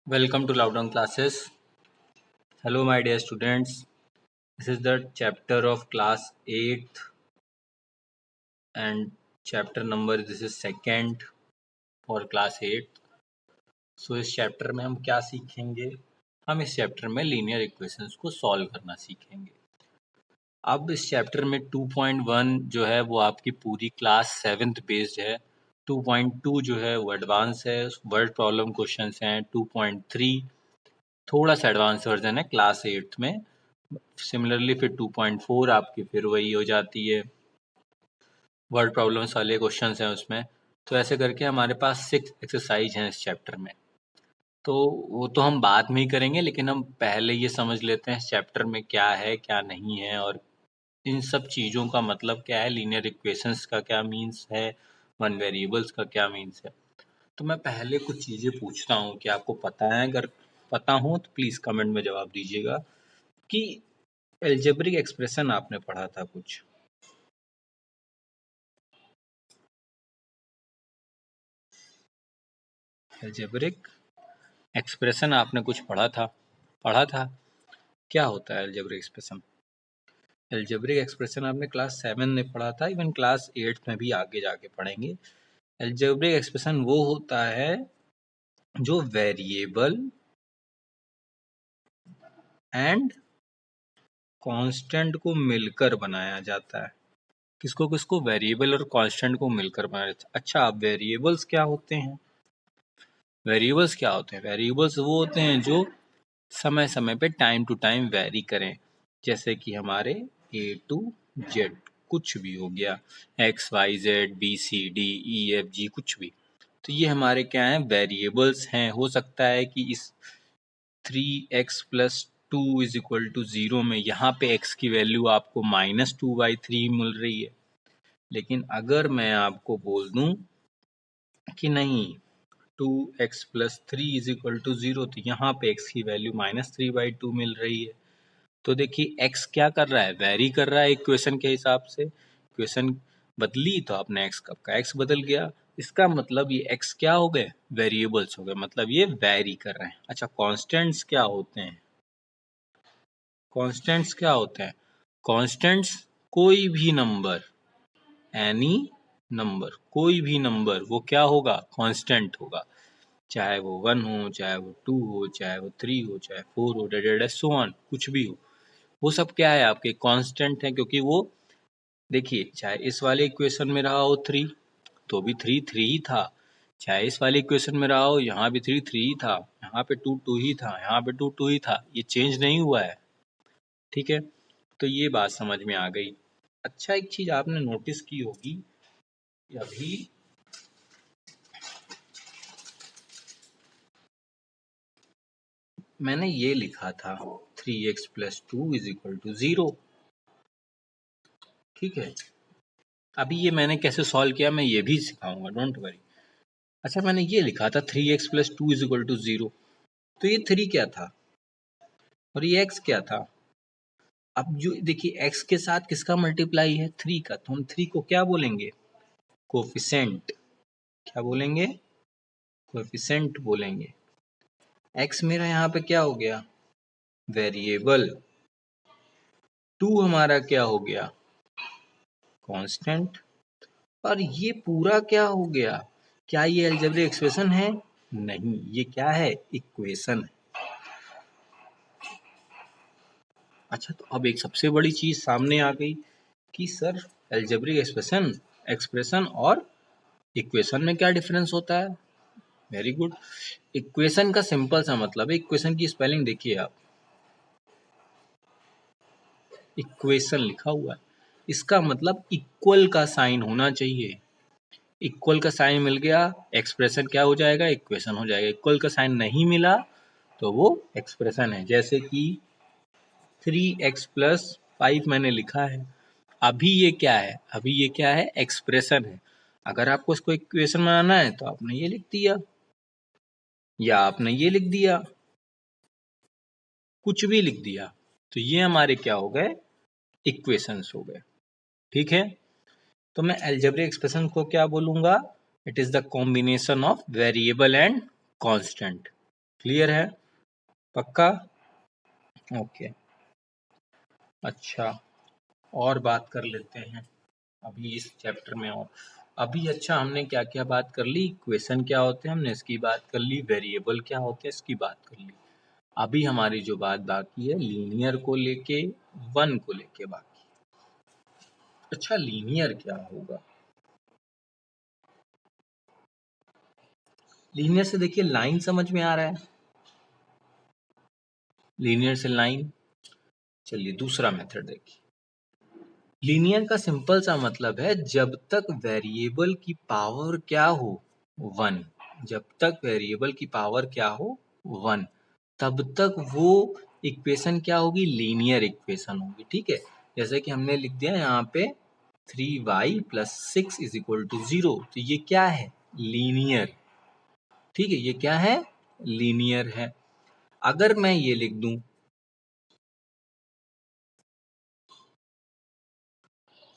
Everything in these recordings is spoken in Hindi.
Welcome to Lockdown Classes. Hello, my dear students. This is the chapter of class 8th and chapter number this is second for class 8th. So इस चैप्टर में हम क्या सीखेंगे? हम इस चैप्टर में लीनियर इक्वेशंस को सॉल्व करना सीखेंगे। अब इस चैप्टर में 2.1 जो है वो आपकी पूरी क्लास 7th बेस्ड है। 2.2 जो है वो एडवांस है, वर्ड प्रॉब्लम क्वेश्चंस हैं। 2.3 थोड़ा सा एडवांस वर्जन है क्लास 8th में। सिमिलरली फिर 2.4 आपकी फिर वही हो जाती है, वर्ड प्रॉब्लम्स वाले क्वेश्चंस हैं उसमें। तो ऐसे करके हमारे पास 6 एक्सरसाइज हैं इस चैप्टर में। तो वो तो हम बाद में ही करेंगे, लेकिन हम पहले ये समझ लेते हैं इस चैप्टर में क्या है क्या नहीं है और इन सब चीज़ों का मतलब क्या है, लीनियर इक्वेशंस का क्या मीन्स है, वन वेरिएबल्स का क्या मीन्स है। तो मैं पहले कुछ चीज़ें पूछता हूँ कि आपको पता है, अगर पता हो तो प्लीज़ कमेंट में जवाब दीजिएगा कि एल्जेब्रिक एक्सप्रेशन आपने पढ़ा था कुछ? एल्जेब्रिक एक्सप्रेशन आपने कुछ पढ़ा था? क्या होता है एल्जेब्रिक एक्सप्रेशन? एल्जेब्रिक एक्सप्रेशन आपने क्लास 7 में पढ़ा था, इवन क्लास 8 में भी आगे जाके पढ़ेंगे। एल्जेब्रिक एक्सप्रेशन वो होता है जो वेरिएबल एंड कांस्टेंट को मिलकर बनाया जाता है। किसको किसको? वेरिएबल और कांस्टेंट को मिलकर बनाया जाता है। अच्छा, अब वेरिएबल्स क्या होते हैं? वेरिएबल्स वो होते हैं जो समय समय पे टाइम टू टाइम वेरी करें, जैसे कि हमारे A to Z कुछ भी हो गया, X Y Z B C D E F G कुछ भी। तो ये हमारे क्या हैं? वेरिएबल्स हैं। हो सकता है कि इस 3x plus 2 is equal to 0 में यहाँ पे x की वैल्यू आपको -2/3 मिल रही है, लेकिन अगर मैं आपको बोल दूं कि नहीं 2x plus 3 is equal to 0, तो यहाँ पे x की वैल्यू -3/2 मिल रही है। तो देखिए x क्या कर रहा है? वेरी कर रहा है इक्वेशन के हिसाब से। इक्वेशन बदली तो अपने x का x बदल गया। इसका मतलब ये x क्या हो गए? वेरिएबल्स हो गए, मतलब ये वेरी कर रहे हैं। अच्छा, कांस्टेंट्स क्या होते हैं? कांस्टेंट्स क्या होते हैं? कांस्टेंट्स कोई भी नंबर, एनी नंबर, कोई भी नंबर वो क्या होगा? कांस्टेंट होगा। चाहे वो 1 हो, चाहे वो 2 हो, चाहे वो 3 हो, चाहे 4 हो, डेडेड सो ऑन, कुछ भी हो, वो सब क्या है? आपके कांस्टेंट है, क्योंकि वो देखिए चाहे इस वाले इक्वेशन में रहा हो 3 तो भी 3 3 ही था, चाहे इस वाले इक्वेशन में रहा हो यहाँ भी 3 3 ही था, यहाँ पे 2 2 ही था, यहाँ पे 2 2 ही था, ये चेंज नहीं हुआ है। ठीक है, तो ये बात समझ में आ गई। अच्छा, एक चीज आपने नोटिस की होगी, अभी मैंने ये लिखा था 3x plus 2 is equal to 0। ठीक है, अभी ये मैंने कैसे सॉल्व किया मैं ये भी सिखाऊंगा, डोंट वरी। अच्छा, मैंने ये लिखा था 3x plus 2 is equal to 0, तो ये 3 क्या था और ये x क्या था? अब जो देखिए x के साथ किसका मल्टीप्लाई है? 3 का, तो हम 3 को क्या बोलेंगे? कोफिशेंट। क्या बोलेंगे? कोफिशेंट बोलेंगे। x मेरा यहाँ पे क्या हो गया? वेरिएबल। 2 हमारा क्या हो गया? कांस्टेंट। और ये पूरा क्या हो गया? क्या ये अलजेब्रिक एक्सप्रेशन है? नहीं, ये क्या है? इक्वेशन है। अच्छा, तो अब एक सबसे बड़ी चीज सामने आ गई कि सर अलजेब्रिक एक्सप्रेशन एक्सप्रेशन और इक्वेशन में क्या डिफरेंस होता है? Very good. इक्वेशन का सिंपल सा मतलब है, इक्वेशन की स्पेलिंग देखिए आप, इक्वेशन लिखा हुआ है, इसका मतलब इक्वल का साइन होना चाहिए। इक्वल का साइन मिल गया, एक्सप्रेशन क्या हो जाएगा? इक्वेशन हो जाएगा। इक्वल का साइन नहीं मिला तो वो एक्सप्रेशन है। जैसे कि 3x प्लस 5 मैंने लिखा है, अभी ये क्या है? अभी ये क्या है? एक्सप्रेशन है। अगर आपको इसको इक्वेशन बनाना है तो आपने ये लिख दिया या आपने ये लिख दिया, कुछ भी लिख दिया, तो ये हमारे क्या हो गए? इक्वेशंस हो गए। ठीक है, तो मैं अलजेब्रिक एक्सप्रेशन को क्या बोलूंगा? It is the combination of variable and constant. Clear है? पक्का? ओके। अच्छा, और बात कर लेते हैं अभी इस चैप्टर में। और अभी अच्छा हमने क्या क्या बात कर ली, इक्वेशन क्या होते हैं हमने इसकी बात कर ली, वेरिएबल क्या होते हैं इसकी बात कर ली। अभी हमारी जो बात बाकी है लीनियर को लेके, वन को लेके बाकी। अच्छा, लीनियर क्या होगा? लीनियर से देखिए लाइन समझ में आ रहा है, लीनियर से लाइन। चलिए दूसरा मेथड देखिए। लीनियर का सिंपल सा मतलब है जब तक वेरिएबल की पावर क्या हो, वन। जब तक वेरिएबल की पावर क्या हो, वन, तब तक वो इक्वेशन क्या होगी, लीनियर इक्वेशन होगी। ठीक है, जैसे कि हमने लिख दिया यहाँ पे 3y + 6 = 0, तो ये क्या है, लीनियर। ठीक है, ये क्या है, लीनियर है। अगर मैं ये लिख दूं,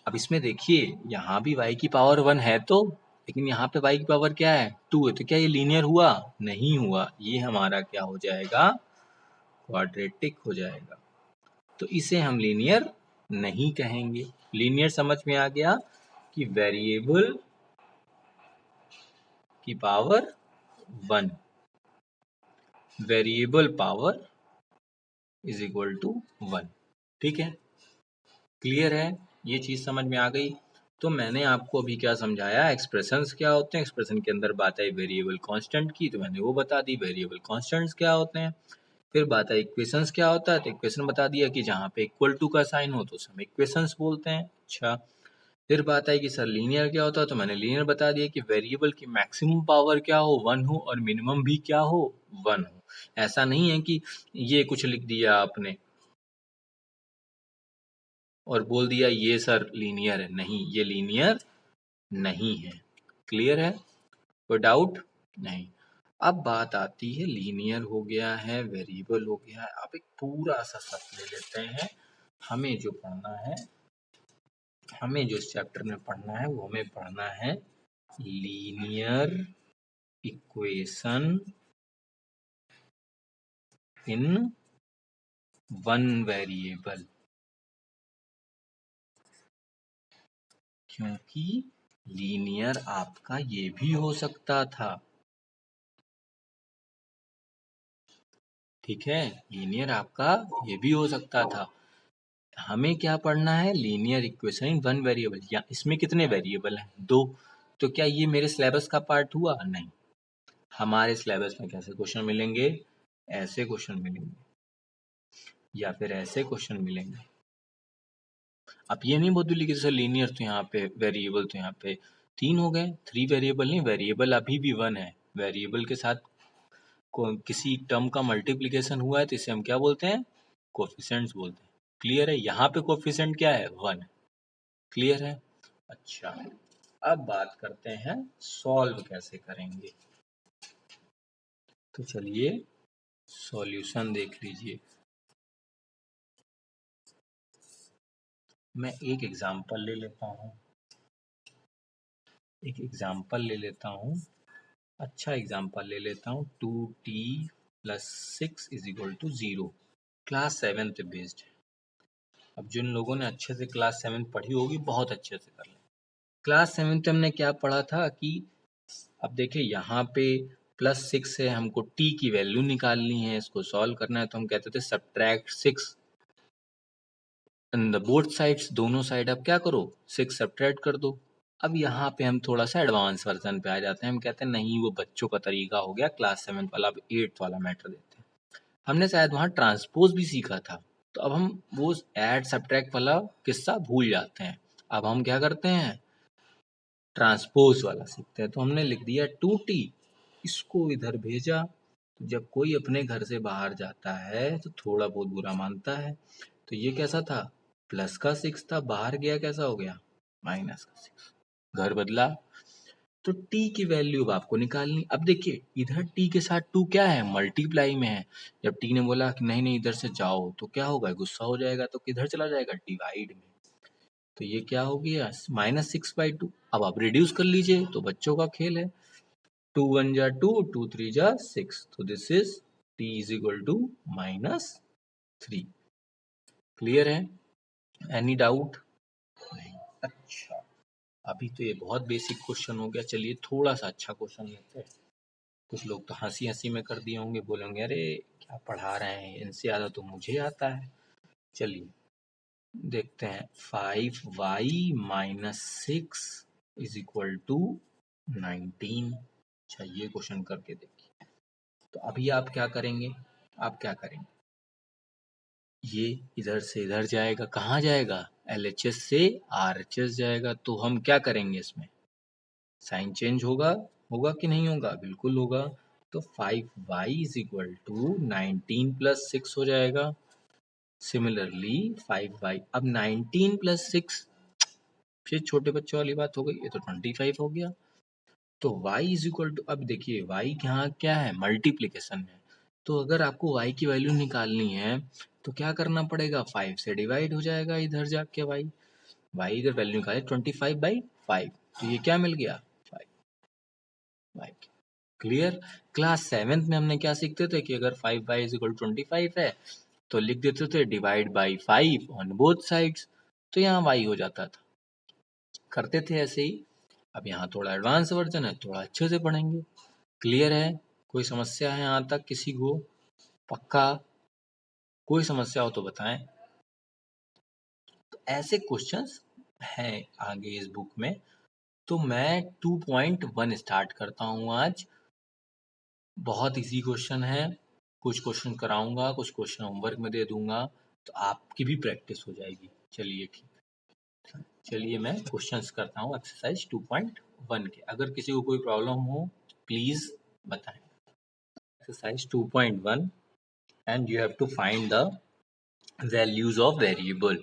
अब इसमें देखिए यहाँ भी y की पावर 1 है तो, लेकिन यहाँ पे y की पावर क्या है, 2 है, तो क्या ये लीनियर हुआ, नहीं हुआ। ये हमारा क्या हो जाएगा, क्वाड्रेटिक हो जाएगा। तो इसे हम लीनियर नहीं कहेंगे। लीनियर समझ में आ गया कि वेरिएबल की पावर 1, वेरिएबल पावर = 1। ठीक है, क्लियर है, ये चीज समझ में आ गई। तो मैंने आपको अभी क्या समझाया, एक्सप्रेशंस क्या होते हैं, एक्सप्रेशन के अंदर बात आई वेरिएबल कांस्टेंट की, तो मैंने वो बता दी, वेरिएबल कांस्टेंट्स क्या होते हैं। फिर बात आई इक्वेशंस क्या होता है, तो इक्वेशन बता दिया कि जहाँ पे इक्वल टू का साइन हो तो उसे हम इक्वेशंस बोलते हैं। अच्छा, फिर बात आई कि सर लीनियर क्या होता है, तो मैंने लीनियर बता दिया कि वेरिएबल की मैक्सिमम पावर क्या हो, 1 हो, और मिनिमम भी क्या हो, 1 हो। ऐसा नहीं है कि ये कुछ लिख दिया आपने और बोल दिया ये सर लीनियर है, नहीं, ये लीनियर नहीं है। क्लियर है, कोई डाउट नहीं। अब बात आती है, लीनियर हो गया है, वेरिएबल हो गया है, अब एक पूरा सा सब ले लेते हैं। हमें जो पढ़ना है, हमें जो इस चैप्टर में पढ़ना है वो हमें पढ़ना है linear equation in one variable. क्योंकि लीनियर आपका ये भी हो सकता था। ठीक है, लीनियर आपका ये भी हो सकता था। हमें क्या पढ़ना है, linear equation in one variable. या इसमें कितने वेरिएबल हैं, 2। तो क्या ये मेरे सिलेबस का पार्ट हुआ, नहीं। हमारे सिलेबस में कैसे क्वेश्चन मिलेंगे, ऐसे क्वेश्चन मिलेंगे, या फिर ऐसे क्वेश्चन मिलेंगे। आप ये नहीं बोल कि सर लीनियर तो यहाँ पे, वेरिएबल तो यहाँ पे 3 हो गए, 3 वेरिएबल नहीं, वेरिएबल अभी भी 1 है। वेरिएबल के साथ किसी टर्म का मल्टीप्लिकेशन हुआ है तो इसे हम क्या बोलते हैं, कोफिशिएंट्स बोलते हैं। क्लियर है, यहाँ पे कोफिशिएंट क्या है, 1। क्लियर है। अच्छा, अब बात करते हैं सॉल्व कैसे करेंगे। तो चलिए सॉल्यूशन देख लीजिए। मैं एक एग्जांपल ले लेता हूँ, एक एग्जांपल ले लेता हूँ, अच्छा एग्जांपल ले लेता हूँ। 2t + 6 = 0। क्लास 7th बेस्ड है। अब जिन लोगों ने अच्छे से क्लास 7 पढ़ी होगी बहुत अच्छे से कर लें। क्लास 7th हमने क्या पढ़ा था कि, अब देखिए यहाँ पे +6 है, हमको t की वैल्यू निकालनी है, इसको सॉल्व करना है, तो हम कहते थे subtract 6 in the both sides, दोनों साइड आप क्या करो, 6 सब्ट्रैक्ट कर दो। अब यहाँ पे हम थोड़ा सा एडवांस वर्जन पे आ जाते हैं, हम कहते हैं नहीं वो बच्चों का तरीका हो गया क्लास 7 वाला, अब 8th वाला मैटर देते हैं। हमने शायद वहाँ ट्रांसपोज भी सीखा था, तो अब हम वो ऐड सब्ट्रैक्ट वाला किस्सा भूल जाते हैं। अब हम क्या करते हैं, ट्रांसपोज वाला सीखते हैं। तो हमने लिख दिया 2t, इसको इधर भेजा। तो जब कोई अपने घर से बाहर जाता है तो थोड़ा बहुत बुरा मानता है। तो ये कैसा था, प्लस का 6 था, बाहर गया कैसा हो गया, माइनस का 6, घर बदला। तो t की वैल्यू अब आपको निकालनी। अब देखिए इधर t के साथ 2 क्या है, मल्टीप्लाई में है। जब t ने बोला कि नहीं नहीं इधर से जाओ, तो क्या होगा, गुस्सा हो जाएगा, तो किधर चला जाएगा, डिवाइड में। तो ये क्या हो गया, -6/2। अब आप रिड्यूस कर लीजिए, तो बच्चों का खेल है, 2 1 जा 2, 2 3 जा 6, तो this is t is equal to -3। Clear है? Any doubt? नहीं। अच्छा, अभी तो ये बहुत बेसिक क्वेश्चन हो गया। चलिए थोड़ा सा अच्छा क्वेश्चन लेते हैं। कुछ लोग तो हंसी हंसी में कर दिए होंगे, बोलेंगे अरे क्या पढ़ा रहे हैं, इनसे ज़्यादा तो मुझे आता है। चलिए देखते हैं। 5y minus 6 is equal to 19। अच्छा, ये क्वेश्चन करके देखिए। तो अभी आप क्या करेंगे? आप क्या करेंगे? ये इधर से इधर जाएगा, कहाँ जाएगा? LHS से RHS जाएगा। तो हम क्या करेंगे इसमें? साइन चेंज होगा, होगा कि नहीं होगा? बिल्कुल होगा। तो 5y is equal to 19 plus 6 हो जाएगा। सिमिलरली 5y, अब 19 प्लस 6 फिर छोटे बच्चों वाली बात हो गई, ये तो 25 हो गया। तो y इज इक्वल टू, अब देखिए y यहाँ क्या है? मल्टीप्लीकेशन है। तो अगर आपको y की वैल्यू निकालनी है तो क्या करना पड़ेगा? 5 से डिवाइड हो जाएगा इधर जाके y इधर वैल्यू निकाले 25/5, तो ये क्या मिल गया? 5। क्लियर? क्लास 7th में हमने क्या सीखते थे कि अगर 5y इज इक्वल 25 है तो लिख देते थे divide by 5 on both sides, तो यहाँ y हो जाता था। करते थे ऐसे ही। अब यहाँ थोड़ा एडवांस वर्जन है, थोड़ा अच्छे से पढ़ेंगे। क्लियर है? कोई समस्या है यहाँ तक किसी को? पक्का? कोई समस्या हो तो बताएं। तो ऐसे क्वेश्चंस हैं आगे इस बुक में। तो मैं 2.1 स्टार्ट करता हूँ आज। बहुत इजी क्वेश्चन है। कुछ क्वेश्चन कराऊंगा, कुछ क्वेश्चन होमवर्क में दे दूंगा, तो आपकी भी प्रैक्टिस हो जाएगी। चलिए ठीक है। चलिए मैं क्वेश्चंस करता हूँ एक्सरसाइज 2.1 के। अगर किसी को कोई प्रॉब्लम हो प्लीज बताएं। Exercise 2.1 and you have to find the values of variable.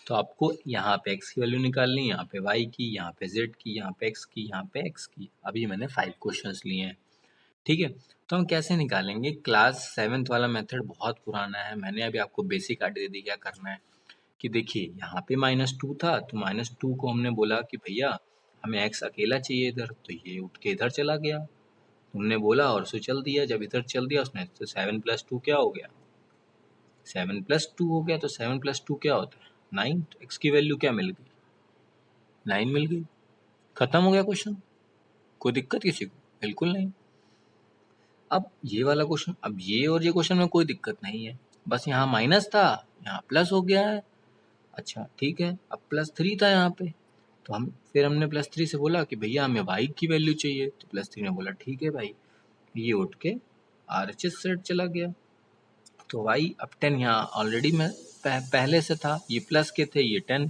तो आपको यहाँ पे x की वैल्यू निकालनी है, यहाँ पे y की, यहाँ पे z की, यहाँ पे x की, यहाँ पे x की। अभी मैंने 5 क्वेश्चंस लिए हैं। ठीक है, तो हम कैसे निकालेंगे? क्लास 7th वाला मेथड बहुत पुराना है। मैंने अभी आपको बेसिक आइडिया दे दी क्या करना है। कि देखिए यहाँ पे -2 था, तो -2 को हमने बोला कि भैया हमें x अकेला चाहिए इधर, तो ये उठ के इधर चला गया। तुमने बोला और उसे चल दिया। जब इधर चल दिया उसने, तो 7 + 2 क्या हो गया? 7 + 2 हो गया। तो 7 + 2 क्या होता है? 9। तो x की वैल्यू क्या मिल गई? 9 मिल गई। खत्म हो गया क्वेश्चन। कोई दिक्कत किसी को? बिल्कुल नहीं। अब ये वाला क्वेश्चन, अब ये और ये क्वेश्चन में कोई दिक्कत नहीं है, बस यहाँ माइनस था, यहाँ प्लस हो गया है। अच्छा ठीक है, अब +3 था यहाँ पे, तो फिर हमने +3 से बोला कि भैया हमें y की वैल्यू चाहिए। तो +3 ने बोला ठीक है भाई, ये उठ के RHS सेट चला गया। तो y, अब 10 यहाँ ऑलरेडी में पहले से था, ये प्लस के थे, ये 10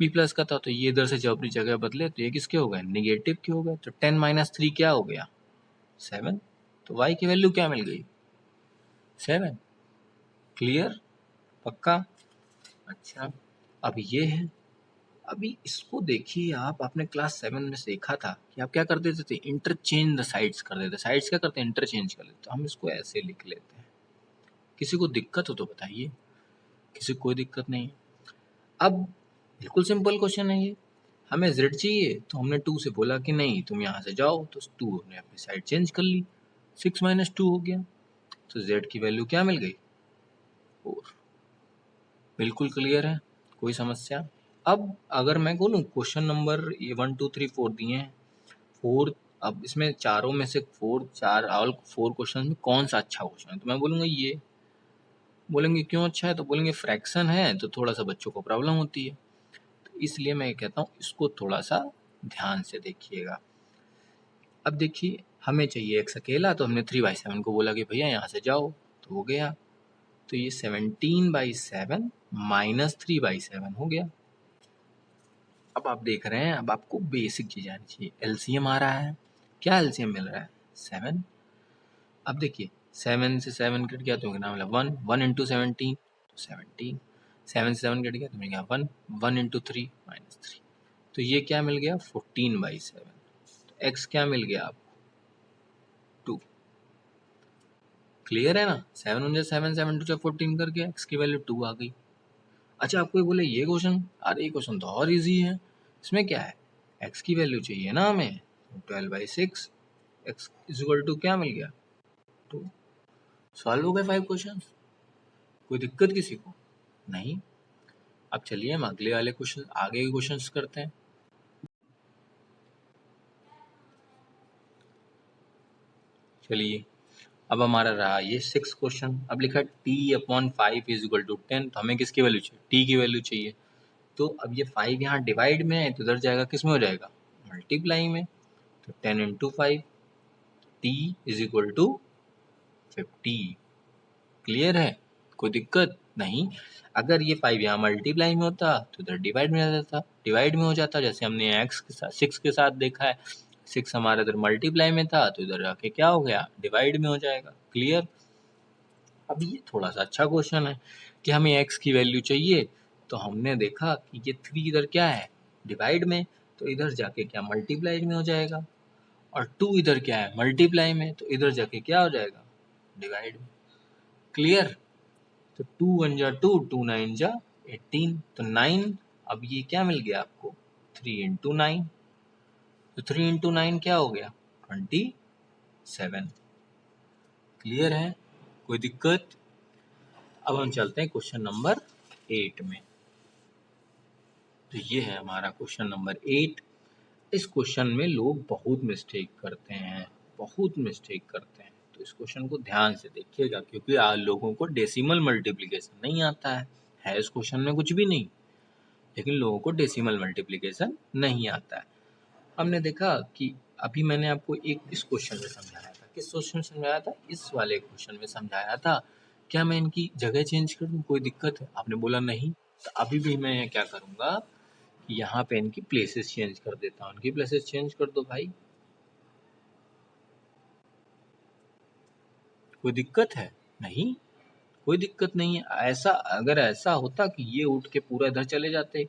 भी प्लस का था, तो ये इधर से जब अपनी जगह बदले तो ये किसके हो गए? निगेटिव के हो गए। तो 10 - 3 क्या हो गया? 7। तो y की वैल्यू क्या मिल गई? 7। क्लियर? पक्का? अच्छा, अब ये है। अभी इसको देखिए आप, आपने क्लास 7 में सीखा था कि आप क्या कर देते थे? इंटरचेंज द साइड्स कर देते। साइड्स क्या करते हैं? इंटरचेंज कर लेते। तो हम इसको ऐसे लिख लेते हैं। किसी को दिक्कत हो तो बताइए। किसी को कोई दिक्कत नहीं है। अब बिल्कुल सिंपल क्वेश्चन है ये। हमें z चाहिए, तो हमने 2 से बोला कि नहीं तुम यहाँ से जाओ, तो 2 हमने अपनी साइड चेंज कर ली, 6 - 2 हो गया। तो z की वैल्यू क्या मिल गई? 4। बिल्कुल क्लियर है? कोई समस्या? अब अगर मैं बोलूँ क्वेश्चन नंबर ये 1 2 3 4 दिए हैं, 4, अब इसमें चारों में से 4 क्वेश्चन में कौन सा अच्छा क्वेश्चन है? तो मैं बोलूँगा ये। बोलेंगे क्यों अच्छा है? तो बोलेंगे फ्रैक्शन है तो थोड़ा सा बच्चों को प्रॉब्लम होती है, तो इसलिए मैं कहता हूँ इसको थोड़ा सा ध्यान से देखिएगा। अब देखिए हमें चाहिए x अकेला, तो हमने 3/7 को बोला कि भैया यहाँ से जाओ, तो हो गया। तो ये 17/7 - 3/7 हो गया। अब आप देख रहे हैं, अब आपको बेसिक चीज आनी चाहिए। एलसीएम आ रहा है, क्या एलसीएम मिल रहा है? 7। अब देखिए 7 से 7 कट गया तो नाम मिला 1, 1 × 17 तो 17, 7 से 7 कट गया तो मिल गया 1, 1 × 3 -3, तो ये क्या मिल गया? 14/7। तो x क्या मिल गया आपको? 2। क्लियर है ना? 7 × 7, 7 × 2 14 करके x की वैल्यू 2 आ गई। अच्छा, आपको बोले ये क्वेश्चन, अरे ये क्वेश्चन तो और इजी है। इसमें क्या है? x की वैल्यू चाहिए ना हमें, 12/6, x इज इक्वल टू क्या मिल गया? 2। सॉल्व हो गए 5 क्वेश्चन? कोई दिक्कत किसी को? नहीं। अब चलिए हम अगले वाले क्वेश्चन, आगे के क्वेश्चंस करते हैं। चलिए अब हमारा रहा ये 6 क्वेश्चन। अब लिखा t/5 इज इक्वल टू 10, तो हमें किसकी वैल्यू चाहिए? t की वैल्यू चाहिए। तो अब ये 5 यहाँ डिवाइड में है तो इधर जाएगा किस में हो जाएगा? मल्टीप्लाई में। तो 10 into 5 t is equal to 50। Clear है? कोई दिक्कत नहीं। अगर ये 5 यहाँ मल्टीप्लाई में होता तो इधर डिवाइड में आ जाता, डिवाइड में हो जाता, जैसे हमने x के साथ 6 के साथ देखा है। 6 हमारा इधर मल्टीप्लाई में था तो इधर आके क्या हो गया? डिवाइड में हो जाएगा। क्लियर? अब ये थोड़ा सा अच्छा क्वेश्चन है कि हमें x की वैल्यू चाहिए, तो हमने देखा कि ये 3 इधर क्या है? डिवाइड में, तो इधर जाके क्या मल्टीप्लाई में हो जाएगा। और 2 इधर क्या है? मल्टीप्लाई में, तो इधर जाके क्या हो जाएगा? डिवाइड में। क्लियर? तो 2 1 जा 2, 2 9 जा 18, तो 9। अब ये क्या मिल गया आपको? 3 इंटू 9, तो 3 इंटू 9 क्या हो गया? 27। क्लियर है? कोई दिक्कत? अब हम चलते हैं क्वेश्चन नंबर 8 में। तो ये है हमारा क्वेश्चन नंबर 8। इस क्वेश्चन में लोग बहुत मिस्टेक करते हैं, बहुत मिस्टेक करते हैं। तो इस क्वेश्चन को ध्यान से देखिएगा, क्योंकि लोगों को डेसिमल मल्टीप्लिकेशन नहीं आता है इस क्वेश्चन में कुछ भी नहीं, लेकिन लोगों को डेसिमल मल्टीप्लिकेशन नहीं आता है। हमने देखा कि अभी मैंने आपको एक इस क्वेश्चन में समझाया था। किस क्वेश्चन में समझाया था? इस वाले क्वेश्चन में समझाया था। क्या मैं इनकी जगह चेंज कर दूं? कोई दिक्कत है? आपने बोला नहीं। तो अभी भी मैं क्या करूंगा कि यहाँ पे इनकी प्लेसेस चेंज कर देता हूँ। इनकी प्लेसेस चेंज कर दो भाई। कोई दिक्कत है? नहीं, कोई दिक्कत नहीं है। ऐसा अगर ऐसा होता कि ये उठ के पूरा इधर चले जाते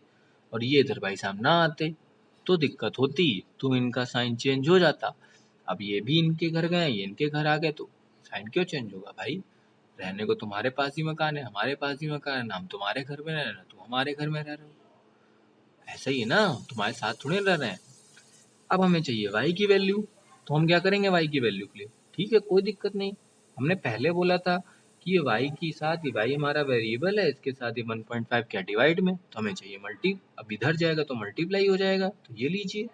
और ये इधर भाई साहब ना आते तो दिक्कत होती, तो इनका साइन चेंज हो जाता। अब ये भी इनके घर गए, ये इनके घर आ गए, तो साइन क्यों चेंज होगा भाई? रहने को तुम्हारे पास ही मकान है, हमारे पास ही मकान है, हम तुम्हारे घर में रह रहे हैं, तुम हमारे घर में रह रहे हो। ऐसा ही है ना, तुम्हारे साथ थोड़े रह रहे हैं। अब हमें चाहिए y की वैल्यू, तो हम क्या करेंगे y की वैल्यू के लिए? ठीक है, कोई दिक्कत नहीं। हमने पहले बोला था कि ये y के साथ, ये y हमारा वेरिएबल है, इसके साथ ये 1.5 क्या डिवाइड में, तो हमें चाहिए मल्टी। अब इधर जाएगा तो मल्टीप्लाई हो जाएगा, तो ये लीजिए।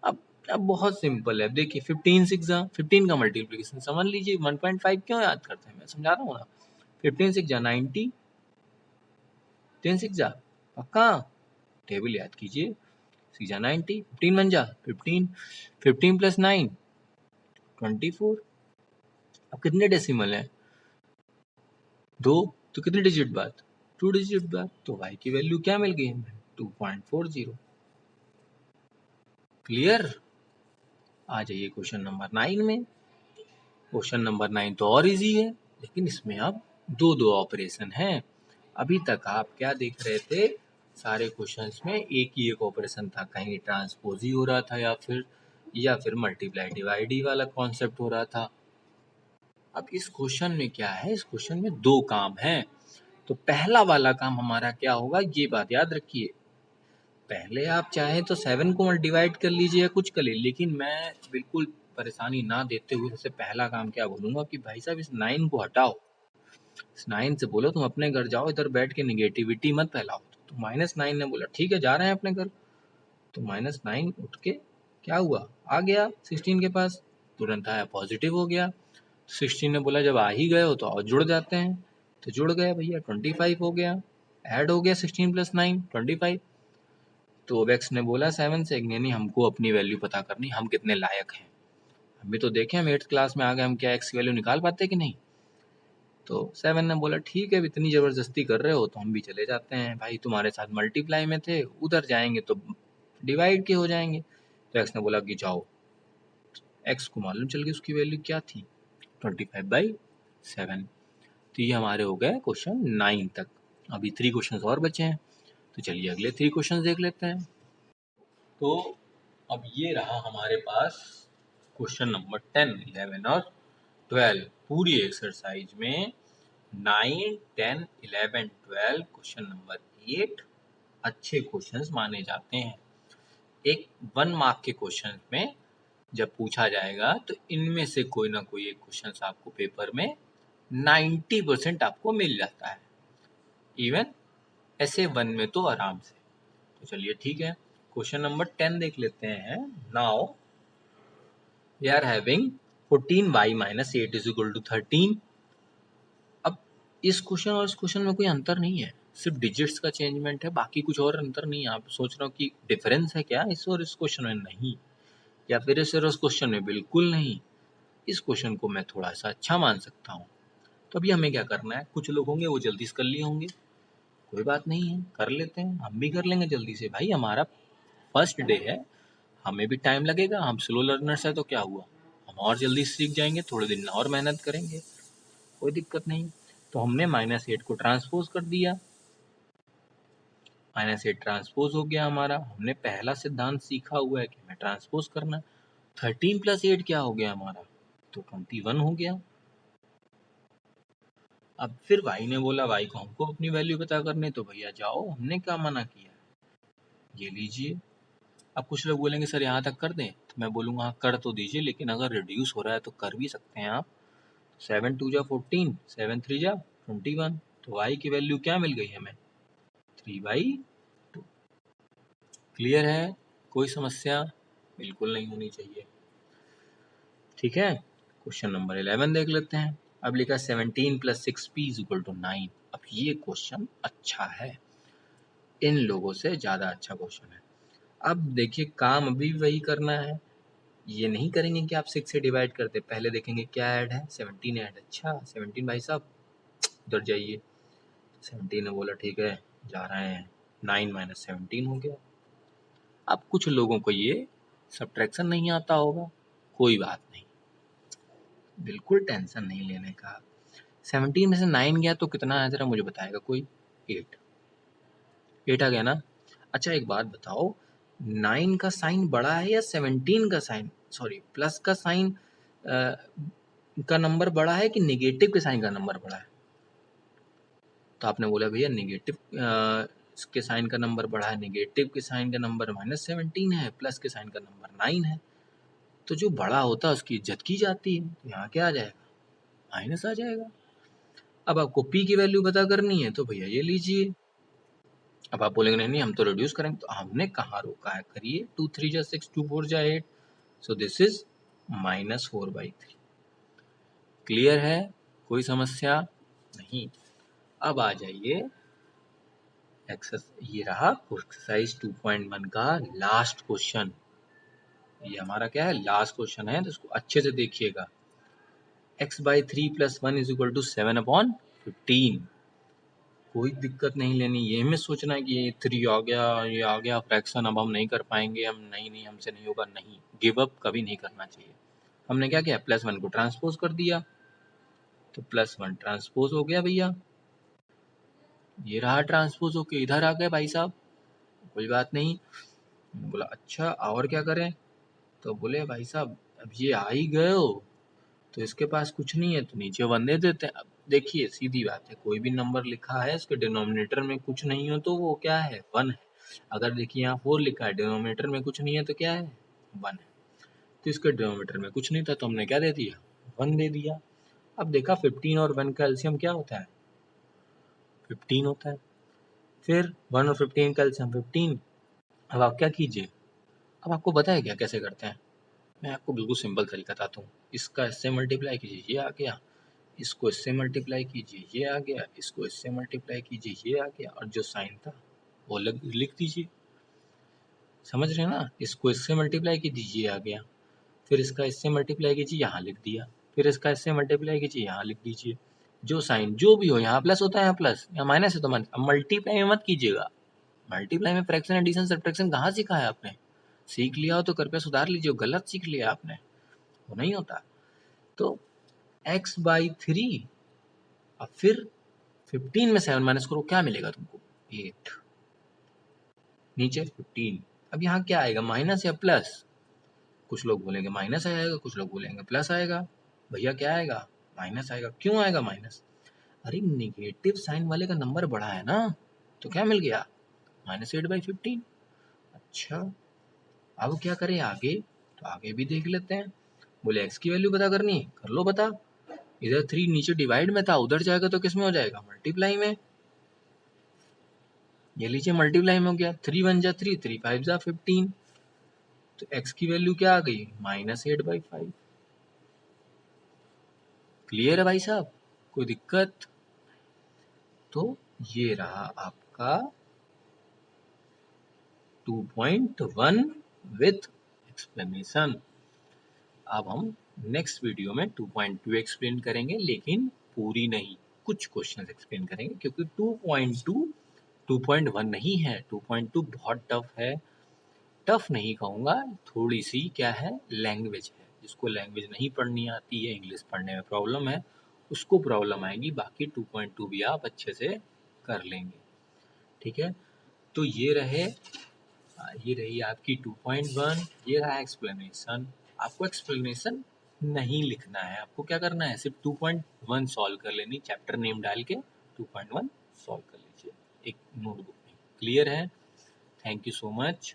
अब अब बहुत सिंपल है। अब देखिए 15 6 जा 15 का मल्टीप्लिकेशन समझ लीजिए। 1.5 क्यों याद करते हैं, मैं समझा रहा हूँ ना। 15 6 जा 90, 10 6 जा पक्का टेबल याद कीजिए। 6 जा 90, 15 1 जा 15, 15 प्लस 9 24। अब कितने डेसिमल है? 2, तो कितने डिजिट बाद? 2 डिजिट बाद। तो y की वैल्यू क्या मिल गई हमें? 2.40। क्लियर? आ जाइए क्वेश्चन नंबर 9 में। क्वेश्चन नंबर 9 तो और इजी है, लेकिन इसमें अब दो दो ऑपरेशन हैं। अभी तक आप क्या देख रहे थे? सारे क्वेश्चंस में एक ही एक ऑपरेशन था, कहीं ट्रांसपोज ही हो रहा था या फिर मल्टीप्लाई डिवाइड ही वाला कॉन्सेप्ट हो रहा था। अब इस क्वेश्चन में क्या है? इस क्वेश्चन में दो काम है। तो पहला वाला काम हमारा क्या होगा, ये बात याद रखिए। पहले आप चाहे तो 7 को डिवाइड कर लीजिए या कुछ कर लीजिए, लेकिन मैं बिल्कुल परेशानी ना देते हुए सबसे पहला काम क्या बोलूंगा कि भाई साहब इस 9 को हटाओ। इस 9 से बोलो तुम अपने घर जाओ, इधर बैठ के निगेटिविटी मत फैलाओ। तो -9 ने बोला ठीक है जा रहे हैं अपने घर। तो -9 उठ के क्या हुआ, आ गया 16 के पास, तुरंत आया पॉजिटिव हो गया। 16 ने बोला जब आ ही गए हो तो और जुड़ जाते हैं, तो जुड़ गए भैया 25 हो गया। ऐड हो गया 16 प्लस 9 25। तो अब एक्स ने बोला 7 से, यानी हमको अपनी वैल्यू पता करनी, हम कितने लायक हैं। हम भी तो देखें, हम 8th क्लास में आ गए, हम क्या एक्स की वैल्यू निकाल पाते कि नहीं। तो 7 ने बोला ठीक है, इतनी ज़बरदस्ती कर रहे हो तो हम भी चले जाते हैं भाई, तुम्हारे साथ मल्टीप्लाई में थे, उधर जाएंगे तो डिवाइड के हो जाएंगे। तो एक्स ने बोला कि जाओ। एक्स को मालूम चल गई उसकी वैल्यू क्या थी, 25/7। तो ये हमारे हो गए क्वेश्चन 9 तक। अभी 3 क्वेश्चन और बचे हैं, तो चलिए अगले 3 क्वेश्चन देख लेते हैं। तो अब ये रहा हमारे पास क्वेश्चन नंबर 10, 11 और 12। पूरी एक्सरसाइज में 9, 10, 11, 12 क्वेश्चन नंबर 8 अच्छे क्वेश्चंस माने जाते हैं। एक 1 मार्क के क्वेश्चन में जब पूछा जाएगा तो इनमें से कोई ना कोई एक क्वेश्चन आपको पेपर में 90% आपको मिल जाता है, इवन ऐसे वन में तो आराम से। तो चलिए ठीक है, क्वेश्चन नंबर 10 देख लेते हैं। Now we are having 14y - 8 = 13। अब इस क्वेश्चन और इस क्वेश्चन में कोई अंतर नहीं है, सिर्फ डिजिट्स का चेंजमेंट है, बाकी कुछ और अंतर नहीं है। आप सोच रहे हो कि डिफरेंस है क्या इस और इस क्वेश्चन में? नहीं, या फिर इस और इस क्वेश्चन में बिल्कुल नहीं। इस क्वेश्चन को मैं थोड़ा सा अच्छा मान सकता हूँ। तो अभी हमें क्या करना है, कुछ लोग होंगे वो जल्दी से कर लिए होंगे, कोई बात नहीं है, कर लेते हैं, हम भी कर लेंगे जल्दी से। भाई हमारा फर्स्ट डे है, हमें भी टाइम लगेगा, हम स्लो लर्नर्स है तो क्या हुआ, हम और जल्दी सीख जाएंगे, थोड़े दिन और मेहनत करेंगे, कोई दिक्कत नहीं। तो हमने -8 को ट्रांसपोज कर दिया, -8 ट्रांसपोज हो गया हमारा। हमने पहला सिद्धांत सीखा हुआ है कि हमें ट्रांसपोज करना। 13 + 8 क्या हो गया हमारा, तो 21 हो गया। अब फिर भाई ने बोला भाई को हमको अपनी वैल्यू पता करनी, तो भैया जाओ, हमने क्या मना किया, ये लीजिए। अब कुछ लोग बोलेंगे सर यहाँ तक कर दें, तो मैं बोलूँगा हाँ कर तो दीजिए, लेकिन अगर रिड्यूस हो रहा है तो कर भी सकते हैं आप। 7 × 2 = 14, 7 × 3 = 21। तो y की वैल्यू क्या मिल गई हमें, 3/2। क्लियर है, कोई समस्या बिल्कुल नहीं होनी चाहिए। ठीक है, क्वेश्चन नंबर 11 देख लेते हैं। अब लिखा 17 + 6p = 9। अब ये क्वेश्चन अच्छा है, इन लोगों से ज़्यादा अच्छा क्वेश्चन है। अब देखिए काम अभी वही करना है, ये नहीं करेंगे कि आप 6 से डिवाइड करते, पहले देखेंगे क्या ऐड है, 17 ऐड। अच्छा 17 भाई साहब उधर जाइए, 17 ने बोला ठीक है जा रहे हैं, 9 - 17 हो गया। अब कुछ लोगों को ये सब्ट्रैक्शन नहीं आता होगा, कोई बात नहीं, बिल्कुल टेंशन नहीं लेने का। 17 में से 9 गया तो कितना आया जरा मुझे बताएगा कोई, 8 आ गया ना। अच्छा एक बात बताओ, 9 का साइन बड़ा है या 17 का साइन, सॉरी प्लस का साइन का नंबर बड़ा है कि नेगेटिव के साइन का नंबर बड़ा है? तो आपने बोला भैया नेगेटिव के साइन का नंबर बड़ा है, नेगेटिव के साइन का नंबर -17 है, प्लस के साइन का नंबर 9 है। तो जो बड़ा होता है उसकी इज्जत की जाती है, तो यहाँ क्या आ जाएगा, माइनस आ जाएगा। अब आपको p की वैल्यू पता करनी है तो भैया ये लीजिए। अब आप बोलेंगे नहीं नहीं हम तो रिड्यूस करेंगे, तो हमने कहाँ रोका है, करिए। 2 × 3 = 6, 2 × 4 = 8, सो दिस इज -4/3। क्लियर है, कोई समस्या नहीं। अब आ जाइए ये रहा एक्सरसाइज 2.1 का लास्ट क्वेश्चन। ये हमारा क्या है, लास्ट क्वेश्चन है, तो इसको अच्छे से देखिएगा। x/3 + 1 = 7/15। कोई दिक्कत नहीं लेनी, ये हमें सोचना है कि ये 3 आ गया, ये आ गया फ्रैक्शन, अब हम नहीं कर पाएंगे, हम नहीं हमसे नहीं होगा, नहीं, गिव अप कभी नहीं करना चाहिए। हमने क्या किया, +1 को ट्रांसपोज कर दिया, तो +1 ट्रांसपोज हो गया भैया, ये रहा ट्रांसपोज होके इधर आ गए भाई साहब, कोई बात नहीं। बोला अच्छा और क्या करें, तो बोले भाई साहब अब ये आ ही गए हो तो इसके पास कुछ नहीं है तो नीचे 1 दे देते हैं। अब देखिए सीधी बात है, कोई भी नंबर लिखा है इसके डिनोमिनेटर में कुछ नहीं हो तो वो क्या है, 1 है। अगर देखिए यहाँ 4 लिखा है, डिनोमिनेटर में कुछ नहीं है तो क्या है, 1 है। तो इसके डिनोमिनेटर में कुछ नहीं था तो हमने क्या दे दिया, 1 दे दिया। अब देखा 15 और 1 का एलसीएम क्या होता है, 15 होता है। फिर 1 और 15 का एलसीएम 15। अब आप क्या कीजिए, अब आपको पता है क्या कैसे करते हैं, मैं आपको बिल्कुल सिंपल तरीका बताता हूँ। इसका इससे मल्टीप्लाई कीजिए, ये आ गया, इसको इससे मल्टीप्लाई कीजिए, ये आ गया, इसको इससे मल्टीप्लाई कीजिए, ये आ गया, और जो साइन था वो लिख दीजिए। समझ रहे हैं ना, इसको इससे मल्टीप्लाई कीजिए, ये आ गया, फिर इसका इससे मल्टीप्लाई कीजिए, यहाँ लिख दिया, फिर इसका इससे मल्टीप्लाई कीजिए, यहाँ लिख दीजिए। जो साइन जो भी हो, यहाँ प्लस होता है यहाँ प्लस, यहाँ माइनस है तो माइनस। अब मल्टीप्लाई में मत कीजिएगा, मल्टीप्लाई में फ्रैक्शन एडिशन सब्ट्रैक्शन कहाँ सीखा है आपने, सीख लिया हो तो कृपया सुधार लीजिए, गलत सीख लिया आपने, वो नहीं होता। तो x/3, अब फिर 15 में 7 माइनस करो, क्या मिलेगा तुमको, 8, नीचे 15। अब यहाँ क्या आएगा, माइनस या प्लस, कुछ लोग बोलेंगे माइनस आएगा, कुछ लोग बोलेंगे प्लस आएगा। भैया क्या आएगा, माइनस आएगा। क्यों आएगा माइनस, अरे निगेटिव साइन वाले का नंबर बड़ा है ना, तो क्या मिल गया, -8/15। अच्छा अब क्या करें आगे, आगे भी देख लेते हैं। बोले एक्स की वैल्यू पता करनी है, कर लो पता। इधर 3 नीचे डिवाइड में था, उधर जाएगा तो किस में हो जाएगा, मल्टीप्लाई में। ये लीजिए मल्टीप्लाई में हो गया, 3 1 जा 3, 3 5 जा 15। तो एक्स की वैल्यू क्या आ गई, -8/5। क्लियर है भाई साहब, कोई दिक्कत? तो ये रहा आपका 2.1 विथ एक्सप्लेनेशन। अब हम नेक्स्ट वीडियो में 2.2 एक्सप्लेन करेंगे, लेकिन पूरी नहीं, कुछ क्वेश्चन एक्सप्लेन करेंगे, क्योंकि 2.2 2.1 नहीं है। 2.2 बहुत टफ है। टफ नहीं कहूँगा, थोड़ी सी क्या है, लैंग्वेज है। जिसको लैंग्वेज नहीं पढ़नी आती है, इंग्लिश पढ़ने में प्रॉब्लम है, उसको प्रॉब्लम आएगी। बाकी 2.2 भी आप अच्छे से कर लेंगे। ठीक है, तो ये रही आपकी 2.1, ये रहा एक्सप्लेनेशन। आपको एक्सप्लेनेशन नहीं लिखना है, आपको क्या करना है, सिर्फ 2.1 सॉल्व कर लेनी, चैप्टर नेम डाल के 2.1 सॉल्व कर लीजिए एक नोटबुक में। क्लियर है? Thank you so much.